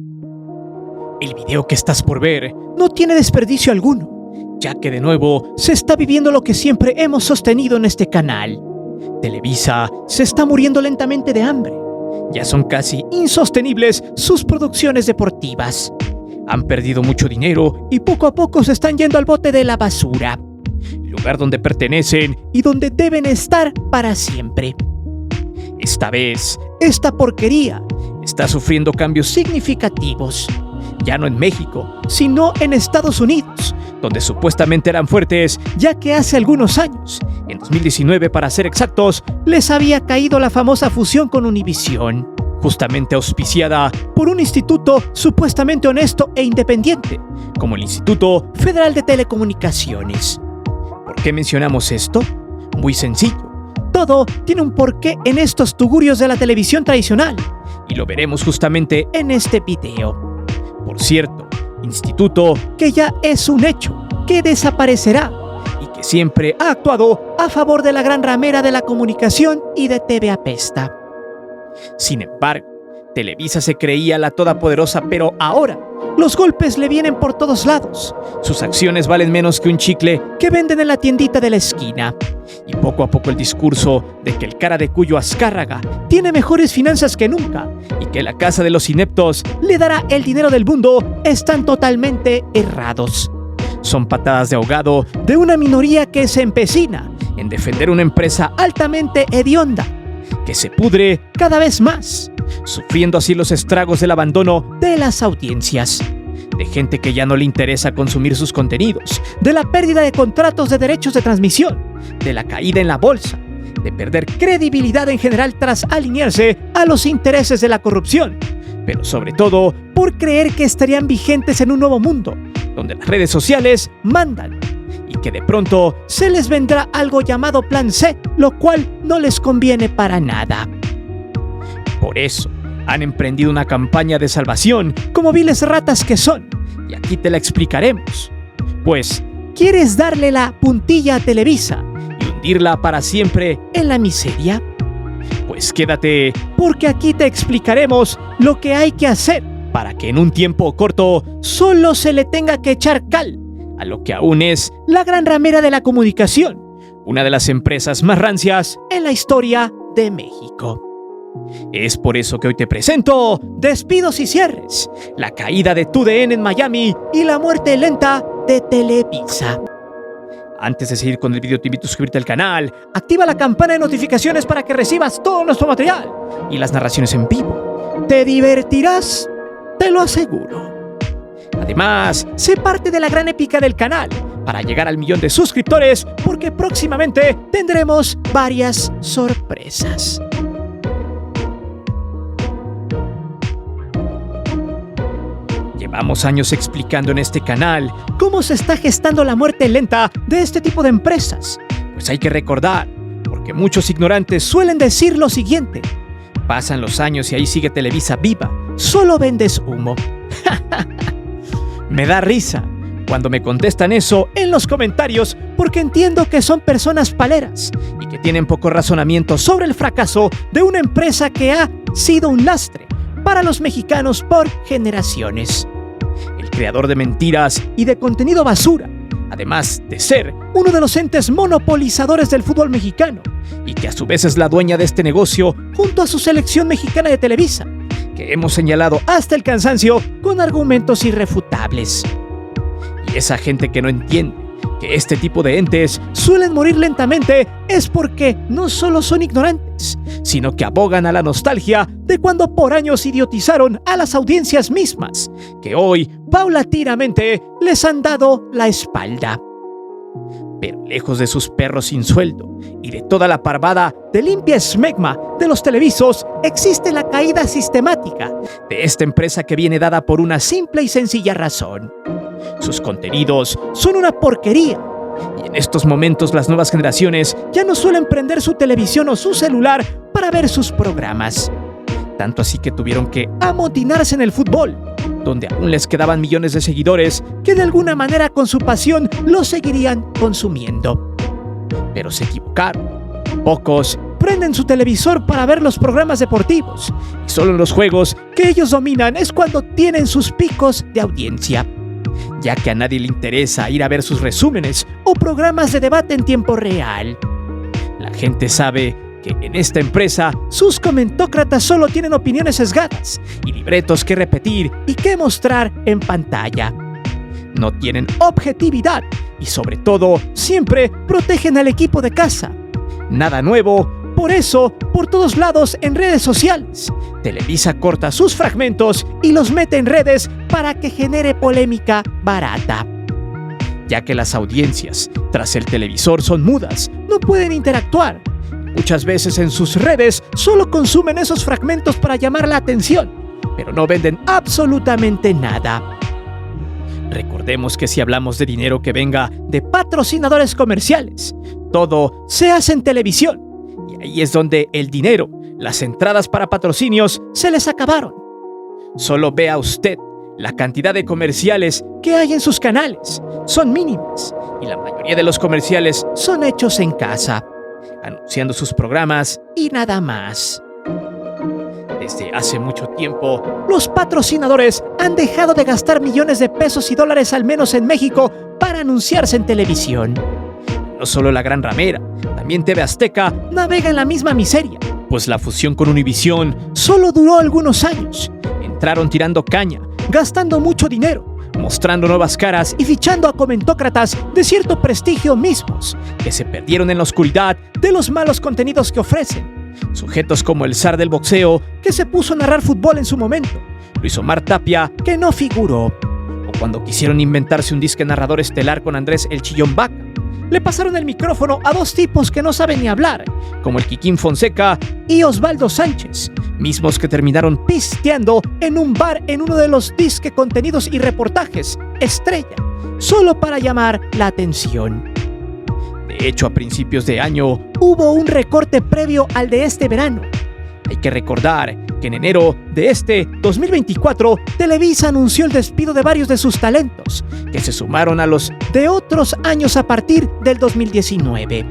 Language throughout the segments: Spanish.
El video que estás por ver no tiene desperdicio alguno, ya que de nuevo se está viviendo lo que siempre hemos sostenido en este canal. Televisa se está muriendo lentamente de hambre. Ya son casi insostenibles sus producciones deportivas. Han perdido mucho dinero y poco a poco se están yendo al bote de la basura, lugar donde pertenecen y donde deben estar para siempre. Esta vez, esta porquería está sufriendo cambios significativos. Ya no en México, sino en Estados Unidos, donde supuestamente eran fuertes, ya que hace algunos años, en 2019 para ser exactos, les había caído la famosa fusión con Univisión, justamente auspiciada por un instituto supuestamente honesto e independiente, como el Instituto Federal de Telecomunicaciones. ¿Por qué mencionamos esto? Muy sencillo. Todo tiene un porqué en estos tugurios de la televisión tradicional, y lo veremos justamente en este video. Por cierto, instituto que ya es un hecho, que desaparecerá y que siempre ha actuado a favor de la gran ramera de la comunicación y de TV Apesta. Sin embargo, Televisa se creía la todopoderosa, pero ahora los golpes le vienen por todos lados. Sus acciones valen menos que un chicle que venden en la tiendita de la esquina. Y poco a poco el discurso de que el cara de Cuyo Azcárraga tiene mejores finanzas que nunca y que la casa de los ineptos le dará el dinero del mundo están totalmente errados. Son patadas de ahogado de una minoría que se empecina en defender una empresa altamente hedionda, que se pudre cada vez más, sufriendo así los estragos del abandono de las audiencias, de gente que ya no le interesa consumir sus contenidos, de la pérdida de contratos de derechos de transmisión, de la caída en la bolsa, de perder credibilidad en general tras alinearse a los intereses de la corrupción, pero sobre todo por creer que estarían vigentes en un nuevo mundo, donde las redes sociales mandan, y que de pronto se les vendrá algo llamado Plan C, lo cual no les conviene para nada. Por eso, han emprendido una campaña de salvación como viles ratas que son, y aquí te la explicaremos. Pues, ¿quieres darle la puntilla a Televisa y hundirla para siempre en la miseria? Pues quédate, porque aquí te explicaremos lo que hay que hacer para que en un tiempo corto solo se le tenga que echar cal a lo que aún es la gran ramera de la comunicación, una de las empresas más rancias en la historia de México. Es por eso que hoy te presento Despidos y Cierres, la caída de TUDN en Miami y la muerte lenta de Televisa. Antes de seguir con el video, te invito a suscribirte al canal, activa la campana de notificaciones para que recibas todo nuestro material y las narraciones en vivo. Te divertirás, te lo aseguro. Además, sé parte de la gran épica del canal para llegar al 1.000.000 de suscriptores, porque próximamente tendremos varias sorpresas. Llevamos años explicando en este canal cómo se está gestando la muerte lenta de este tipo de empresas. Pues hay que recordar, porque muchos ignorantes suelen decir lo siguiente: pasan los años y ahí sigue Televisa viva, solo vendes humo. Me da risa cuando me contestan eso en los comentarios, porque entiendo que son personas paleras y que tienen poco razonamiento sobre el fracaso de una empresa que ha sido un lastre para los mexicanos por generaciones. El creador de mentiras y de contenido basura, además de ser uno de los entes monopolizadores del fútbol mexicano, y que a su vez es la dueña de este negocio junto a su selección mexicana de Televisa, que hemos señalado hasta el cansancio con argumentos irrefutables. Y esa gente que no entiende que este tipo de entes suelen morir lentamente es porque no solo son ignorantes, sino que abogan a la nostalgia de cuando por años idiotizaron a las audiencias mismas, que hoy paulatinamente les han dado la espalda. Pero lejos de sus perros sin sueldo y de toda la parvada de limpia esmegma de los televisos, existe la caída sistemática de esta empresa que viene dada por una simple y sencilla razón. Sus contenidos son una porquería, y en estos momentos las nuevas generaciones ya no suelen prender su televisión o su celular para ver sus programas. Tanto así que tuvieron que amotinarse en el fútbol, donde aún les quedaban millones de seguidores que de alguna manera con su pasión lo seguirían consumiendo. Pero se equivocaron. Pocos prenden su televisor para ver los programas deportivos. Y solo en los juegos que ellos dominan es cuando tienen sus picos de audiencia, ya que a nadie le interesa ir a ver sus resúmenes o programas de debate en tiempo real. La gente sabe que en esta empresa sus comentócratas solo tienen opiniones sesgadas y libretos que repetir y que mostrar en pantalla. No tienen objetividad y sobre todo siempre protegen al equipo de casa. Nada nuevo, por eso, por todos lados en redes sociales, Televisa corta sus fragmentos y los mete en redes para que genere polémica barata. Ya que las audiencias tras el televisor son mudas, no pueden interactuar. Muchas veces en sus redes solo consumen esos fragmentos para llamar la atención, pero no venden absolutamente nada. Recordemos que si hablamos de dinero que venga de patrocinadores comerciales, todo se hace en televisión. Y ahí es donde el dinero, las entradas para patrocinios, se les acabaron. Solo vea usted la cantidad de comerciales que hay en sus canales. Son mínimas y la mayoría de los comerciales son hechos en casa, anunciando sus programas y nada más. Desde hace mucho tiempo, los patrocinadores han dejado de gastar millones de pesos y dólares al menos en México para anunciarse en televisión. No solo la Gran Ramera, también TV Azteca navega en la misma miseria, pues la fusión con Univisión solo duró algunos años. Entraron tirando caña, gastando mucho dinero, mostrando nuevas caras y fichando a comentócratas de cierto prestigio mismos, que se perdieron en la oscuridad de los malos contenidos que ofrecen. Sujetos como el zar del boxeo, que se puso a narrar fútbol en su momento, Luis Omar Tapia, que no figuró, o cuando quisieron inventarse un disque narrador estelar con Andrés El Chillón Vaca, le pasaron el micrófono a dos tipos que no saben ni hablar, como el Kikín Fonseca y Osvaldo Sánchez, mismos que terminaron pisteando en un bar en uno de los disque contenidos y reportajes estrella, solo para llamar la atención. De hecho, a principios de año hubo un recorte previo al de este verano. Hay que recordar que en enero de este 2024, Televisa anunció el despido de varios de sus talentos, que se sumaron a los de otros años a partir del 2019.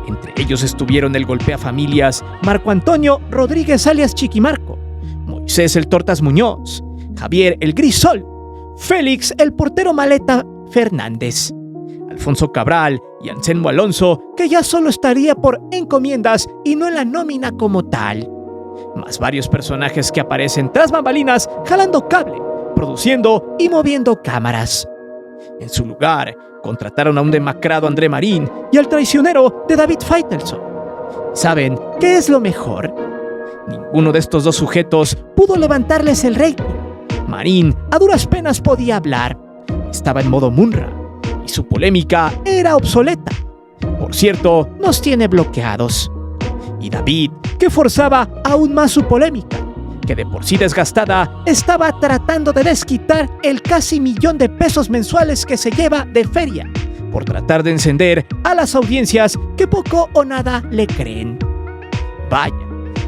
Entre ellos estuvieron el Golpea Familias, Marco Antonio Rodríguez alias Chiquimarco, Moisés el Tortas Muñoz, Javier el Grisol, Félix el Portero Maleta Fernández, Alfonso Cabral y Anselmo Alonso, que ya solo estaría por encomiendas y no en la nómina como tal. Más varios personajes que aparecen tras bambalinas jalando cable, produciendo y moviendo cámaras. En su lugar, contrataron a un demacrado André Marín y al traicionero de David Faitelson. ¿Saben qué es lo mejor? Ninguno de estos dos sujetos pudo levantarles el rating. Marín a duras penas podía hablar, estaba en modo Munra, y su polémica era obsoleta. Por cierto, nos tiene bloqueados. Y David, que forzaba aún más su polémica, que de por sí desgastada, estaba tratando de desquitar el casi $1,000,000 mensuales que se lleva de feria, por tratar de encender a las audiencias que poco o nada le creen. Vaya,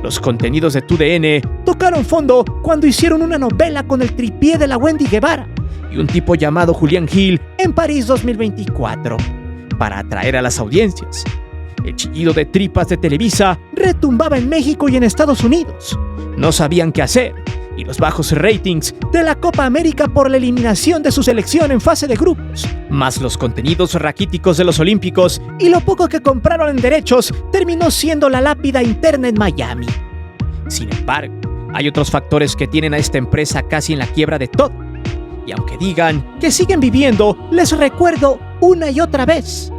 los contenidos de TUDN tocaron fondo cuando hicieron una novela con el tripié de la Wendy Guevara y un tipo llamado Julián Gil en París 2024, para atraer a las audiencias. El chillido de tripas de Televisa retumbaba en México y en Estados Unidos. No sabían qué hacer, y los bajos ratings de la Copa América por la eliminación de su selección en fase de grupos, más los contenidos raquíticos de los Olímpicos y lo poco que compraron en derechos, terminó siendo la lápida interna en Miami. Sin embargo, hay otros factores que tienen a esta empresa casi en la quiebra de todo. Y aunque digan que siguen viviendo, les recuerdo una y otra vez: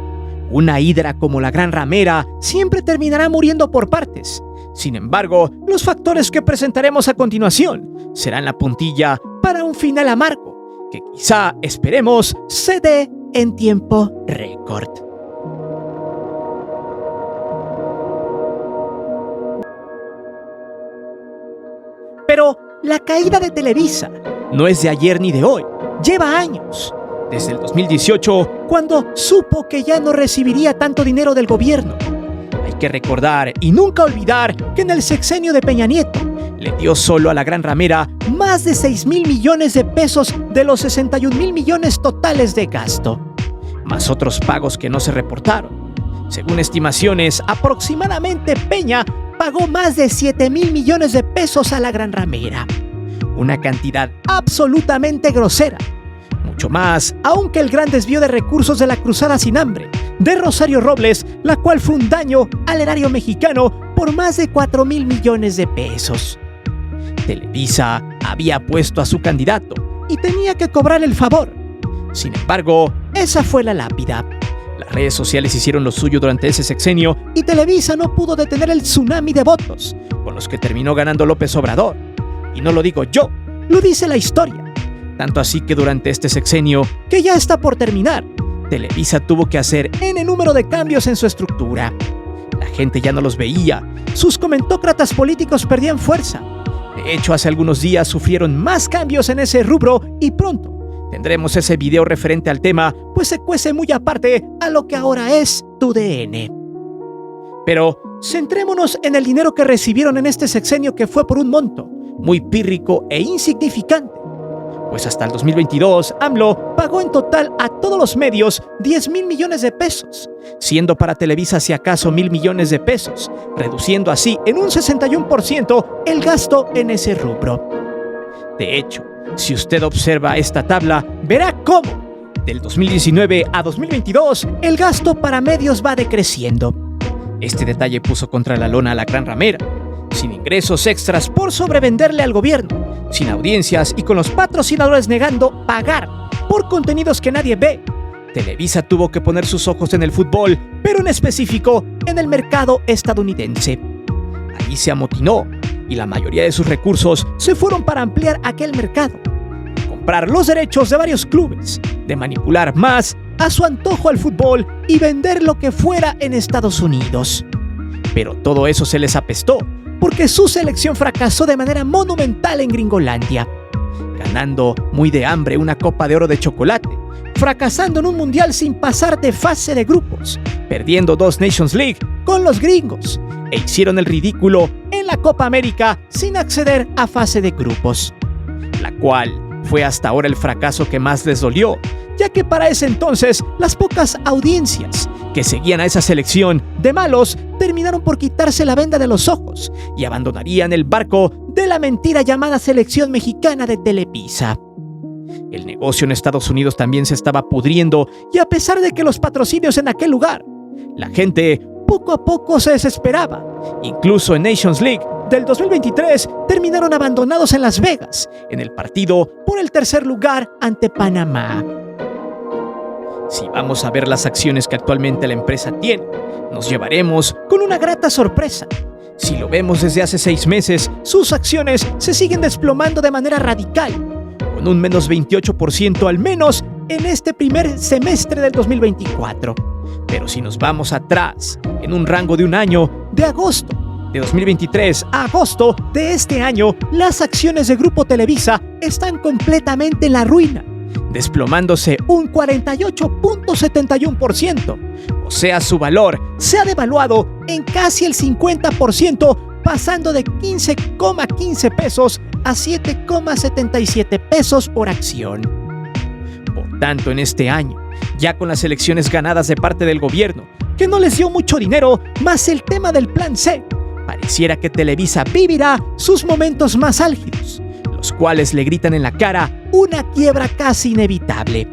una hidra como la Gran Ramera siempre terminará muriendo por partes. Sin embargo, los factores que presentaremos a continuación serán la puntilla para un final amargo, que quizá, esperemos, se dé en tiempo récord. Pero la caída de Televisa no es de ayer ni de hoy, lleva años. Desde el 2018, cuando supo que ya no recibiría tanto dinero del gobierno. Hay que recordar y nunca olvidar que en el sexenio de Peña Nieto le dio solo a la Gran Ramera más de 6,000 millones de pesos de los 61,000 millones totales de gasto, más otros pagos que no se reportaron. Según estimaciones, aproximadamente Peña pagó más de 7,000 millones de pesos a la Gran Ramera. Una cantidad absolutamente grosera. Mucho más, aunque el gran desvío de recursos de la Cruzada Sin Hambre de Rosario Robles, la cual fue un daño al erario mexicano por más de 4,000 millones de pesos. Televisa había puesto a su candidato y tenía que cobrar el favor. Sin embargo, esa fue la lápida. Las redes sociales hicieron lo suyo durante ese sexenio y Televisa no pudo detener el tsunami de votos con los que terminó ganando López Obrador. Y no lo digo yo, lo dice la historia. Tanto así que durante este sexenio, que ya está por terminar, Televisa tuvo que hacer N número de cambios en su estructura. La gente ya no los veía, sus comentócratas políticos perdían fuerza. De hecho, hace algunos días sufrieron más cambios en ese rubro y pronto tendremos ese video referente al tema, pues se cuece muy aparte a lo que ahora es TUDN. Pero centrémonos en el dinero que recibieron en este sexenio, que fue por un monto muy pírrico e insignificante. Pues hasta el 2022, AMLO pagó en total a todos los medios 10,000 millones de pesos, siendo para Televisa si acaso 1,000 millones de pesos, reduciendo así en un 61% el gasto en ese rubro. De hecho, si usted observa esta tabla, verá cómo, del 2019 a 2022, el gasto para medios va decreciendo. Este detalle puso contra la lona a la Gran Ramera, sin ingresos extras por sobrevenderle al gobierno, sin audiencias y con los patrocinadores negando pagar por contenidos que nadie ve. Televisa tuvo que poner sus ojos en el fútbol, pero en específico en el mercado estadounidense. Ahí se amotinó y la mayoría de sus recursos se fueron para ampliar aquel mercado, comprar los derechos de varios clubes, de manipular más a su antojo al fútbol y vender lo que fuera en Estados Unidos. Pero todo eso se les apestó, porque su selección fracasó de manera monumental en Gringolandia, ganando muy de hambre una Copa de Oro de chocolate, fracasando en un mundial sin pasar de fase de grupos, perdiendo 2 Nations League con los gringos, e hicieron el ridículo en la Copa América sin acceder a fase de grupos, la cual fue hasta ahora el fracaso que más les dolió, ya que para ese entonces las pocas audiencias que seguían a esa selección de malos terminaron por quitarse la venda de los ojos y abandonarían el barco de la mentira llamada Selección Mexicana de Televisa. El negocio en Estados Unidos también se estaba pudriendo y a pesar de que los patrocinios en aquel lugar, la gente poco a poco se desesperaba. Incluso en Nations League del 2023 terminaron abandonados en Las Vegas, en el partido por el tercer lugar ante Panamá. Si vamos a ver las acciones que actualmente la empresa tiene, nos llevaremos con una grata sorpresa. Si lo vemos desde hace 6 meses, sus acciones se siguen desplomando de manera radical, con un menos 28% al menos en este primer semestre del 2024. Pero si nos vamos atrás, en un rango de un año, de agosto de 2023 a agosto de este año, las acciones de Grupo Televisa están completamente en la ruina, desplomándose un 48.71%. O sea, su valor se ha devaluado en casi el 50%, pasando de 15,15 pesos a 7,77 pesos por acción. Por tanto, en este año, ya con las elecciones ganadas de parte del gobierno, que no les dio mucho dinero, más el tema del Plan C, pareciera que Televisa vivirá sus momentos más álgidos, los cuales le gritan en la cara una quiebra casi inevitable.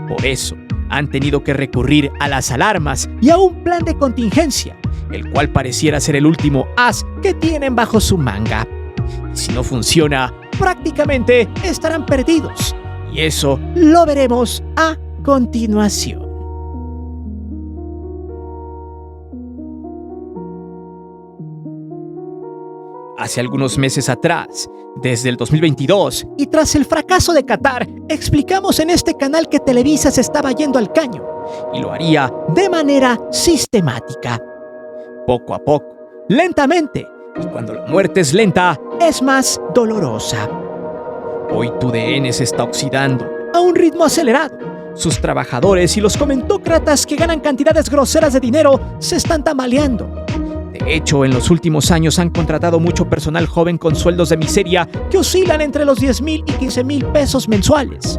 Por eso, han tenido que recurrir a las alarmas y a un plan de contingencia, el cual pareciera ser el último as que tienen bajo su manga. Y si no funciona, prácticamente estarán perdidos. Y eso lo veremos a continuación. Hace algunos meses atrás, desde el 2022, y tras el fracaso de Qatar, explicamos en este canal que Televisa se estaba yendo al caño, y lo haría de manera sistemática. Poco a poco, lentamente, y cuando la muerte es lenta, es más dolorosa. Hoy TUDN se está oxidando a un ritmo acelerado. Sus trabajadores y los comentócratas que ganan cantidades groseras de dinero se están tambaleando. De hecho, en los últimos años han contratado mucho personal joven con sueldos de miseria que oscilan entre los 10,000 y 15,000 pesos mensuales.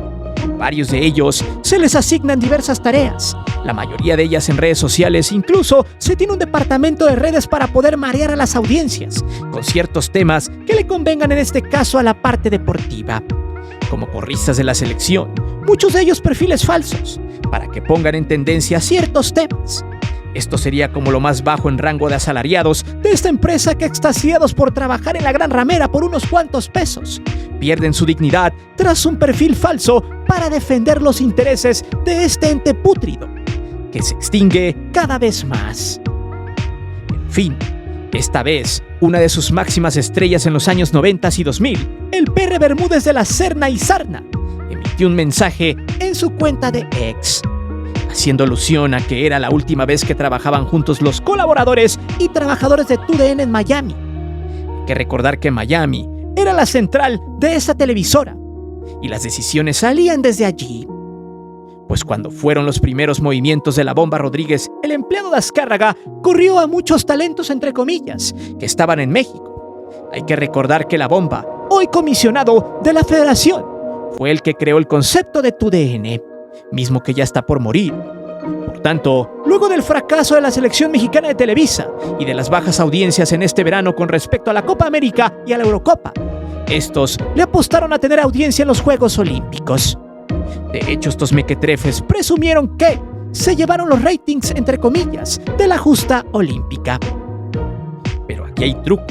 Varios de ellos se les asignan diversas tareas, la mayoría de ellas en redes sociales. Incluso se tiene un departamento de redes para poder marear a las audiencias con ciertos temas que le convengan, en este caso a la parte deportiva, como porristas de la selección, muchos de ellos perfiles falsos, para que pongan en tendencia ciertos temas. Esto sería como lo más bajo en rango de asalariados de esta empresa que, extasiados por trabajar en la gran ramera por unos cuantos pesos, pierden su dignidad tras un perfil falso para defender los intereses de este ente pútrido, que se extingue cada vez más. En fin, esta vez, una de sus máximas estrellas en los años 90 y 2000, el PR Bermúdez de la Serna y Sarna, emitió un mensaje en su cuenta de X, haciendo alusión a que era la última vez que trabajaban juntos los colaboradores y trabajadores de TUDN en Miami. Hay que recordar que Miami era la central de esta televisora y las decisiones salían desde allí. Pues cuando fueron los primeros movimientos de la Bomba Rodríguez, el empleado de Azcárraga corrió a muchos talentos, entre comillas, que estaban en México. Hay que recordar que la Bomba, hoy comisionado de la Federación, fue el que creó el concepto de TUDN, mismo que ya está por morir. Por tanto, luego del fracaso de la selección mexicana de Televisa y de las bajas audiencias en este verano con respecto a la Copa América y a la Eurocopa, estos le apostaron a tener audiencia en los Juegos Olímpicos. De hecho, estos mequetrefes presumieron que se llevaron los ratings, entre comillas, de la justa olímpica. Pero aquí hay truco.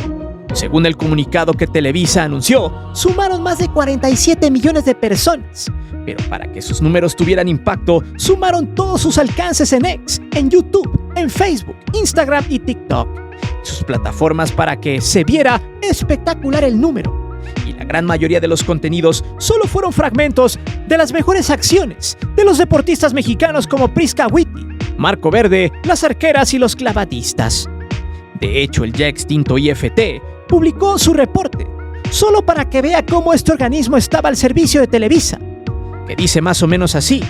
Según el comunicado que Televisa anunció, sumaron más de 47 millones de personas. Pero para que sus números tuvieran impacto, sumaron todos sus alcances en X, en YouTube, en Facebook, Instagram y TikTok. Sus plataformas para que se viera espectacular el número. Y la gran mayoría de los contenidos solo fueron fragmentos de las mejores acciones de los deportistas mexicanos como Prisca Witty, Marco Verde, las arqueras y los clavadistas. De hecho, el ya extinto IFT publicó su reporte, solo para que vea cómo este organismo estaba al servicio de Televisa, que dice más o menos así: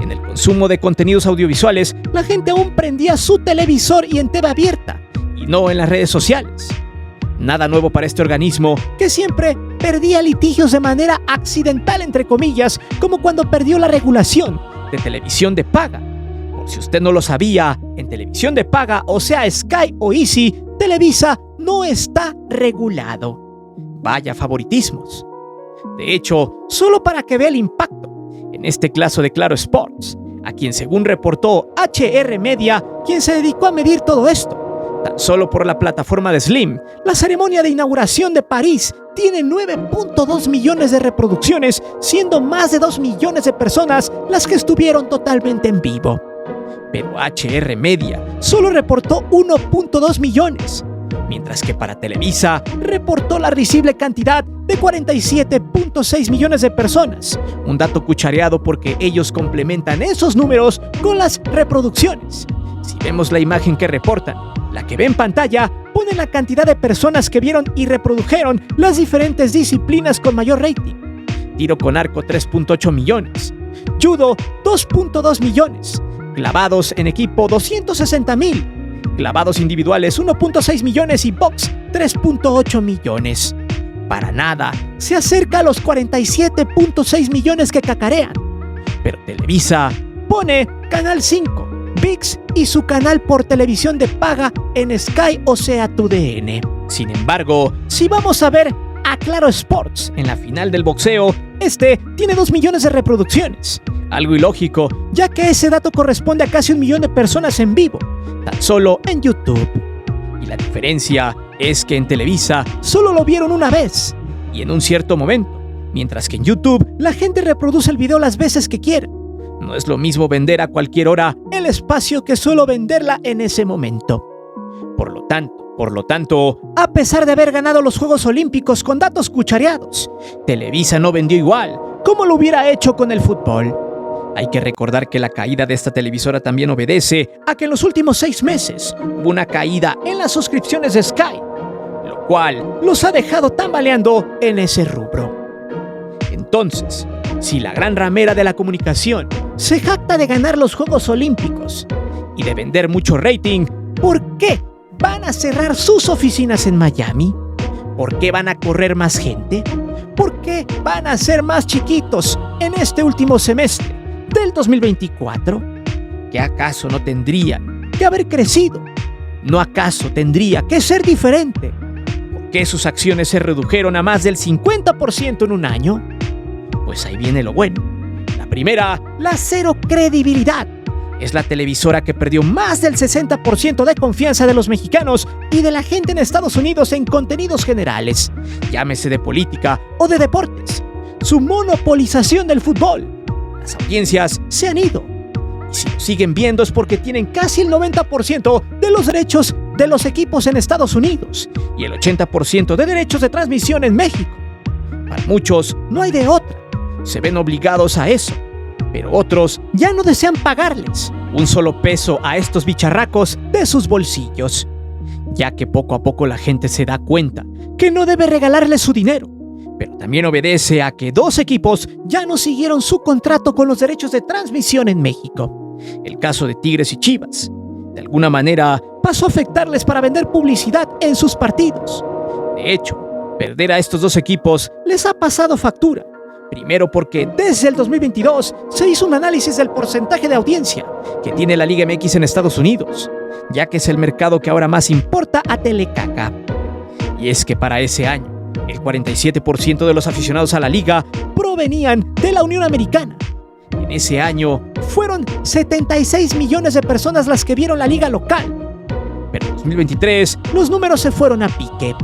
en el consumo de contenidos audiovisuales, la gente aún prendía su televisor y en TV abierta, y no en las redes sociales. Nada nuevo para este organismo, que siempre perdía litigios de manera accidental, entre comillas, como cuando perdió la regulación de televisión de paga. Por si usted no lo sabía, en televisión de paga, o sea Sky o Easy, Televisa no está regulado. Vaya favoritismos. De hecho, solo para que vea el impacto, en este caso de Claro Sports, a quien según reportó HR Media, quien se dedicó a medir todo esto, tan solo por la plataforma de Slim, la ceremonia de inauguración de París tiene 9.2 millones de reproducciones, siendo más de 2 millones de personas las que estuvieron totalmente en vivo. Pero HR Media solo reportó 1.2 millones, mientras que para Televisa reportó la risible cantidad de 47.6 millones de personas, un dato cuchareado porque ellos complementan esos números con las reproducciones. Si vemos la imagen que reportan, la que ve en pantalla, pone la cantidad de personas que vieron y reprodujeron las diferentes disciplinas con mayor rating. Tiro con arco 3.8 millones, judo 2.2 millones, clavados en equipo 260,000, clavados individuales 1.6 millones y box 3.8 millones. Para nada se acerca a los 47.6 millones que cacarean. Pero Televisa pone Canal 5, ViX y su canal por televisión de paga en Sky, o sea TUDN. Sin embargo, si vamos a ver a Claro Sports en la final del boxeo, este tiene 2 millones de reproducciones. Algo ilógico, ya que ese dato corresponde a casi 1 millón de personas en vivo, tan solo en YouTube. Y la diferencia es que en Televisa solo lo vieron una vez y en un cierto momento, mientras que en YouTube la gente reproduce el video las veces que quiere. No es lo mismo vender a cualquier hora el espacio que solo venderla en ese momento. Por lo tanto, a pesar de haber ganado los Juegos Olímpicos con datos cuchareados, Televisa no vendió igual como lo hubiera hecho con el fútbol. Hay que recordar que la caída de esta televisora también obedece a que en los últimos 6 meses hubo una caída en las suscripciones de Sky, lo cual los ha dejado tambaleando en ese rubro. Entonces, si la gran ramera de la comunicación se jacta de ganar los Juegos Olímpicos y de vender mucho rating, ¿por qué van a cerrar sus oficinas en Miami? ¿Por qué van a correr más gente? ¿Por qué qué van a ser más chiquitos en este último semestre del 2024? ¿Qué acaso no tendrían que haber crecido? ¿No acaso tendría que ser diferente? ¿Por qué sus acciones se redujeron a más del 50% en un año? Pues ahí viene lo bueno. La primera, la cero credibilidad. Es la televisora que perdió más del 60% de confianza de los mexicanos y de la gente en Estados Unidos en contenidos generales, llámese de política o de deportes. Su monopolización del fútbol. Las audiencias se han ido. Y si lo siguen viendo es porque tienen casi el 90% de los derechos de los equipos en Estados Unidos y el 80% de derechos de transmisión en México. Para muchos no hay de otra. Se ven obligados a eso. Pero otros ya no desean pagarles un solo peso a estos bicharracos de sus bolsillos, ya que poco a poco la gente se da cuenta que no debe regalarles su dinero, pero también obedece a que 2 equipos ya no siguieron su contrato con los derechos de transmisión en México. El caso de Tigres y Chivas, de alguna manera, pasó a afectarles para vender publicidad en sus partidos. De hecho, perder a estos 2 equipos les ha pasado factura. Primero porque desde el 2022 se hizo un análisis del porcentaje de audiencia que tiene la Liga MX en Estados Unidos, ya que es el mercado que ahora más importa a Telecaca. Y es que para ese año, el 47% de los aficionados a la liga provenían de la Unión Americana. En ese año fueron 76 millones de personas las que vieron la liga local. Pero en 2023 los números se fueron a pique,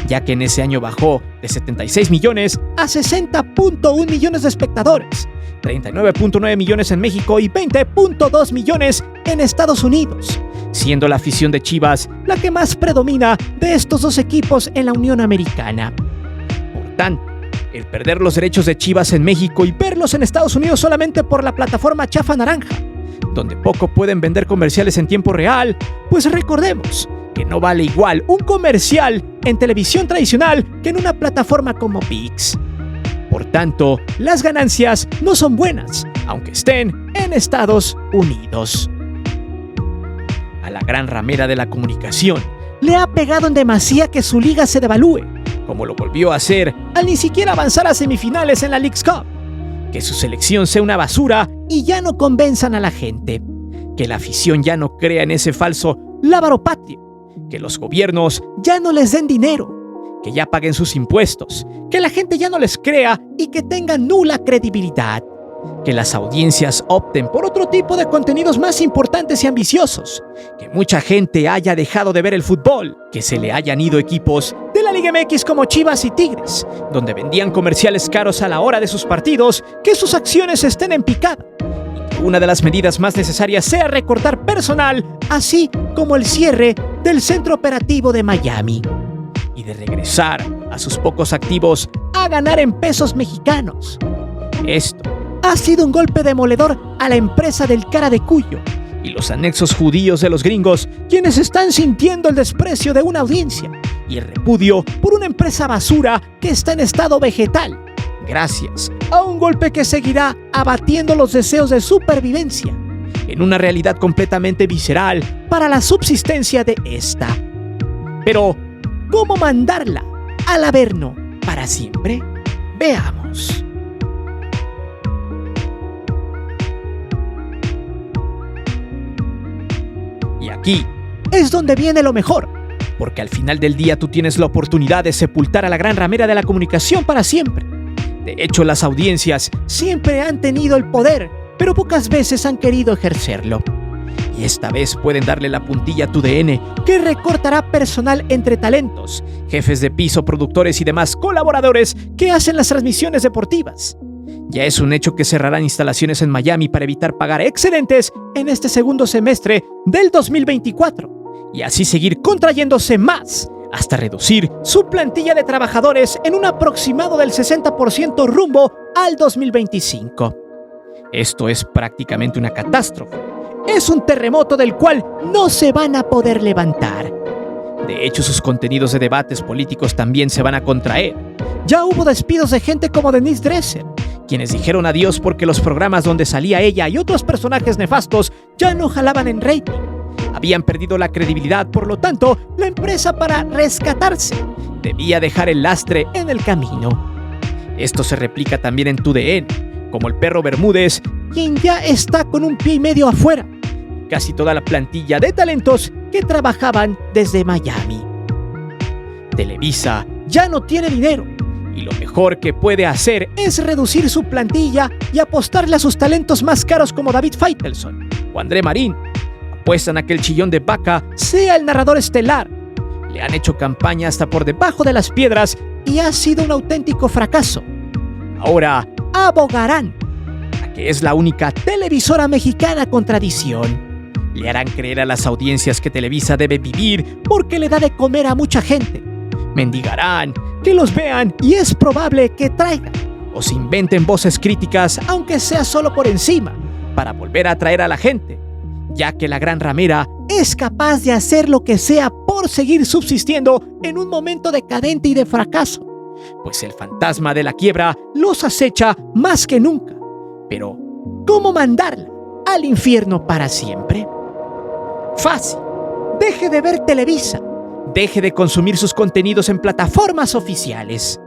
ya que en ese año bajó de 76 millones a 60.1 millones de espectadores, 39.9 millones en México y 20.2 millones en Estados Unidos, siendo la afición de Chivas la que más predomina de estos 2 equipos en la Unión Americana. Por tanto, el perder los derechos de Chivas en México y verlos en Estados Unidos solamente por la plataforma Chafa Naranja, donde poco pueden vender comerciales en tiempo real, pues recordemos que no vale igual un comercial en televisión tradicional que en una plataforma como ViX. Por tanto, las ganancias no son buenas, aunque estén en Estados Unidos. A la gran ramera de la comunicación le ha pegado en demasía que su liga se devalúe, como lo volvió a hacer al ni siquiera avanzar a semifinales en la Leagues Cup. Que su selección sea una basura y ya no convenzan a la gente. Que la afición ya no crea en ese falso lábaro patrio. Que los gobiernos ya no les den dinero, que ya paguen sus impuestos, que la gente ya no les crea y que tengan nula credibilidad, que las audiencias opten por otro tipo de contenidos más importantes y ambiciosos, que mucha gente haya dejado de ver el fútbol, que se le hayan ido equipos de la Liga MX como Chivas y Tigres, donde vendían comerciales caros a la hora de sus partidos, que sus acciones estén en picada. Una de las medidas más necesarias sea recortar personal, así como el cierre del centro operativo de Miami, y de regresar a sus pocos activos a ganar en pesos mexicanos. Esto ha sido un golpe demoledor a la empresa del cara de Cuyo y los anexos judíos de los gringos, quienes están sintiendo el desprecio de una audiencia y el repudio por una empresa basura que está en estado vegetal, gracias a un golpe que seguirá abatiendo los deseos de supervivencia en una realidad completamente visceral para la subsistencia de esta. Pero, ¿cómo mandarla al averno para siempre? Veamos. Y aquí es donde viene lo mejor, porque al final del día tú tienes la oportunidad de sepultar a la gran ramera de la comunicación para siempre. De hecho, las audiencias siempre han tenido el poder, pero pocas veces han querido ejercerlo. Y esta vez pueden darle la puntilla a TUDN, que recortará personal entre talentos, jefes de piso, productores y demás colaboradores que hacen las transmisiones deportivas. Ya es un hecho que cerrarán instalaciones en Miami para evitar pagar excedentes en este segundo semestre del 2024 y así seguir contrayéndose más hasta reducir su plantilla de trabajadores en un aproximado del 60% rumbo al 2025. Esto es prácticamente una catástrofe. Es un terremoto del cual no se van a poder levantar. De hecho, sus contenidos de debates políticos también se van a contraer. Ya hubo despidos de gente como Denise Dresser, quienes dijeron adiós porque los programas donde salía ella y otros personajes nefastos ya no jalaban en rating. Habían perdido la credibilidad, por lo tanto, la empresa, para rescatarse, debía dejar el lastre en el camino. Esto se replica también en TUDN, como el perro Bermúdez, quien ya está con un pie y medio afuera. Casi toda la plantilla de talentos que trabajaban desde Miami. Televisa ya no tiene dinero y lo mejor que puede hacer es reducir su plantilla y apostarle a sus talentos más caros como David Faitelson o André Marín. Apuestan a que el chillón de vaca sea el narrador estelar. Le han hecho campaña hasta por debajo de las piedras y ha sido un auténtico fracaso. Ahora abogarán a que es la única televisora mexicana con tradición. Le harán creer a las audiencias que Televisa debe vivir porque le da de comer a mucha gente. Mendigarán que los vean y es probable que traigan o se inventen voces críticas, aunque sea solo por encima, para volver a atraer a la gente, ya que la gran ramera es capaz de hacer lo que sea por seguir subsistiendo en un momento decadente y de fracaso, pues el fantasma de la quiebra los acecha más que nunca. Pero, ¿cómo mandarla al infierno para siempre? Fácil. Deje de ver Televisa. Deje de consumir sus contenidos en plataformas oficiales.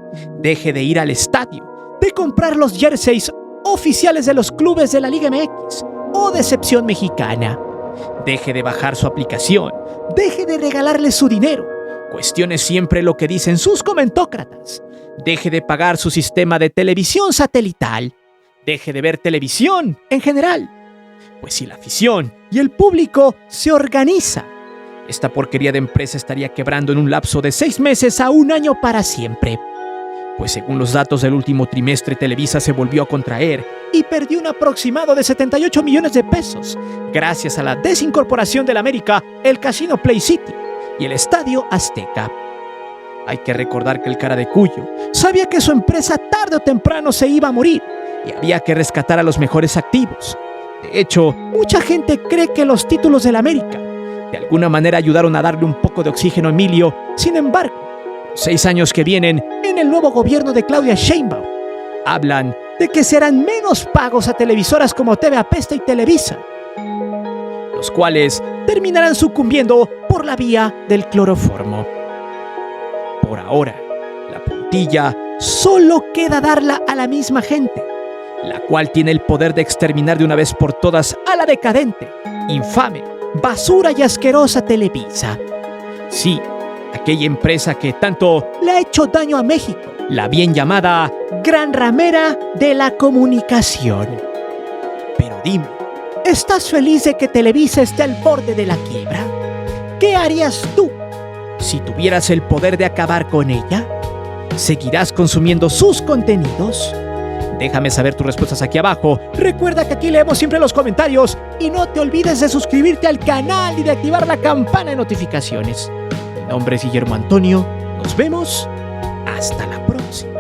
Deje de ir al estadio, de comprar los jerseys oficiales de los clubes de la Liga MX o de Excepción Mexicana. Deje de bajar su aplicación. Deje de regalarle su dinero. Cuestione siempre lo que dicen sus comentócratas. Deje de pagar su sistema de televisión satelital. Deje de ver televisión en general. Pues si la afición y el público se organiza, esta porquería de empresa estaría quebrando en un lapso de 6 meses a 1 año para siempre. Pues según los datos del último trimestre, Televisa se volvió a contraer y perdió un aproximado de 78 millones de pesos, gracias a la desincorporación del América, el Casino Play City y el Estadio Azteca. Hay que recordar que el cara de Cuyo sabía que su empresa tarde o temprano se iba a morir y había que rescatar a los mejores activos. De hecho, mucha gente cree que los títulos del América de alguna manera ayudaron a darle un poco de oxígeno a Emilio. Sin embargo, los 6 años que vienen en el nuevo gobierno de Claudia Sheinbaum hablan de que serán menos pagos a televisoras como TV Apesta y Televisa, los cuales terminarán sucumbiendo por la vía del cloroformo. Por ahora, la puntilla solo queda darla a la misma gente, la cual tiene el poder de exterminar de una vez por todas a la decadente, infame, basura y asquerosa Televisa. Sí, aquella empresa que tanto le ha hecho daño a México, la bien llamada Gran Ramera de la Comunicación. Pero dime, ¿estás feliz de que Televisa esté al borde de la quiebra? ¿Qué harías tú si tuvieras el poder de acabar con ella? ¿Seguirás consumiendo sus contenidos? Déjame saber tus respuestas aquí abajo. Recuerda que aquí leemos siempre los comentarios y no te olvides de suscribirte al canal y de activar la campana de notificaciones. Mi nombre es Guillermo Antonio. Nos vemos. Hasta la próxima.